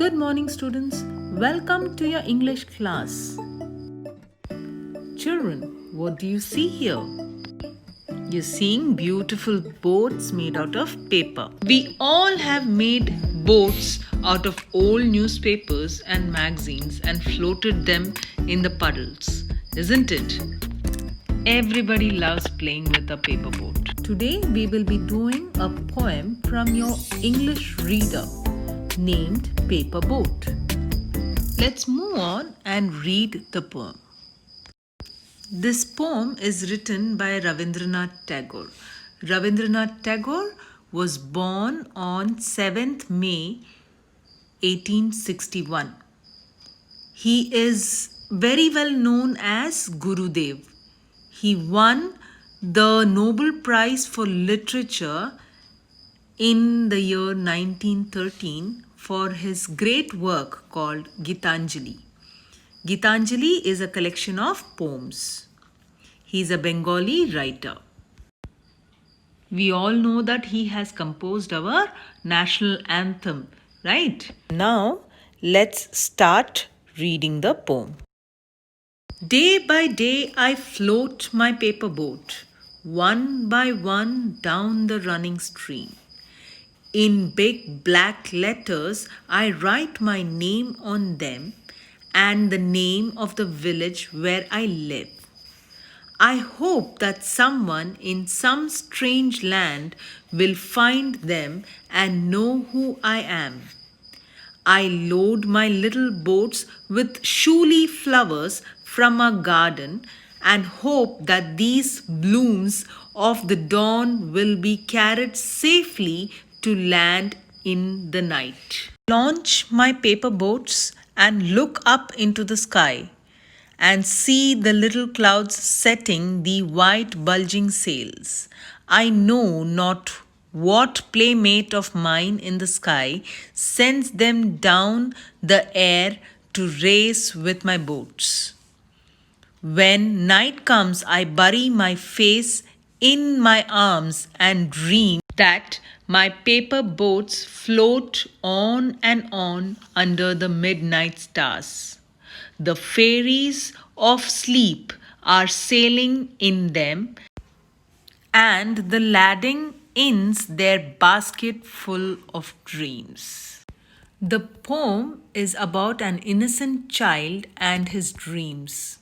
Good morning, students. Welcome to your English class. Children, what do you see here? You're seeing beautiful boats made out of paper. We all have made boats out of old newspapers and magazines and floated them in the puddles, isn't it? Everybody loves playing with a paper boat. Today we will be doing a poem from your English reader named Paper Boat. Let's move on and read the poem. This poem is written by Rabindranath Tagore. Rabindranath Tagore was born on 7th May 1861. He is very well known as Gurudev. He won the Nobel Prize for Literature in the year 1913 for his great work called Gitanjali. Gitanjali is a collection of poems. He is a Bengali writer. We all know that he has composed our national anthem, right? Now, let's start reading the poem. Day by day I float my paper boat, one by one down the running stream. In big black letters I write my name on them and the name of the village where I live. I hope that someone in some strange land will find them and know who I am. I load my little boats with showy flowers from our garden and hope that these blooms of the dawn will be carried safely to land in the night. Launch my paper boats and look up into the sky and see the little clouds setting the white bulging sails. I know not what playmate of mine in the sky sends them down the air to race with my boats. When night comes, I bury my face in my arms and dream that my paper boats float on and on under the midnight stars. The fairies of sleep are sailing in them, and the ladding ins their basket full of dreams. The poem is about an innocent child and his dreams.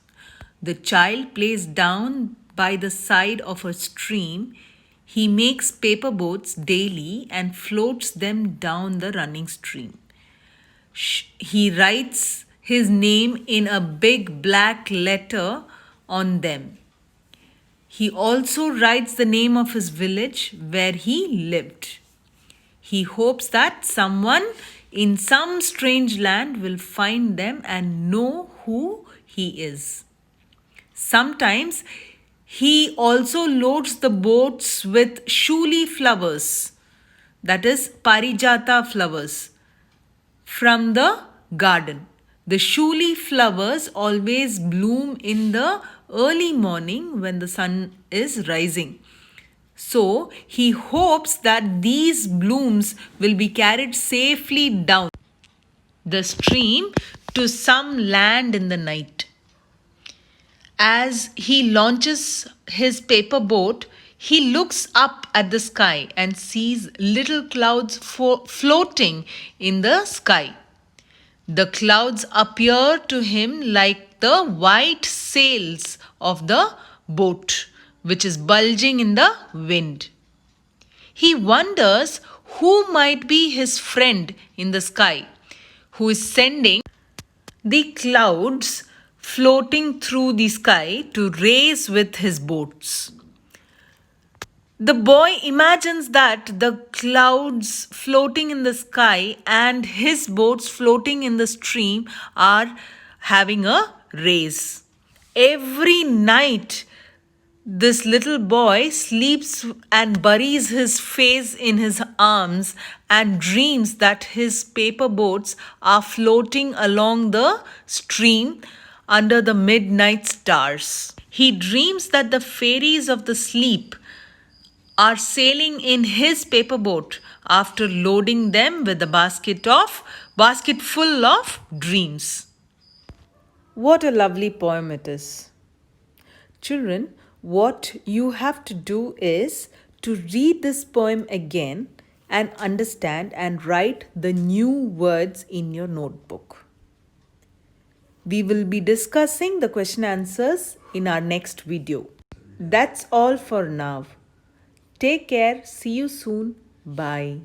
The child plays down by the side of a stream. He makes paper boats daily and floats them down the running stream. He writes his name in a big black letter on them. He also writes the name of his village where he lived. He hopes that someone in some strange land will find them and know who he is. Sometimes he also loads the boats with showy flowers, that is parijata flowers, from the garden. The showy flowers always bloom in the early morning when the sun is rising. So he hopes that these blooms will be carried safely down the stream to some land in the night. As he launches his paper boat, he looks up at the sky and sees little clouds floating in the sky. The clouds appear to him like the white sails of the boat, which is bulging in the wind. He wonders who might be his friend in the sky, who is sending the clouds floating through the sky to race with his boats. The boy imagines that the clouds floating in the sky and his boats floating in the stream are having a race. Every night, this little boy sleeps and buries his face in his arms and dreams that his paper boats are floating along the stream under the midnight stars. He dreams that the fairies of the sleep are sailing in his paper boat after loading them with a basket full of dreams. What a lovely poem it is. Children, what you have to do is to read this poem again and understand and write the new words in your notebook. We will be discussing the question answers in our next video. That's all for now. Take care. See you soon. Bye.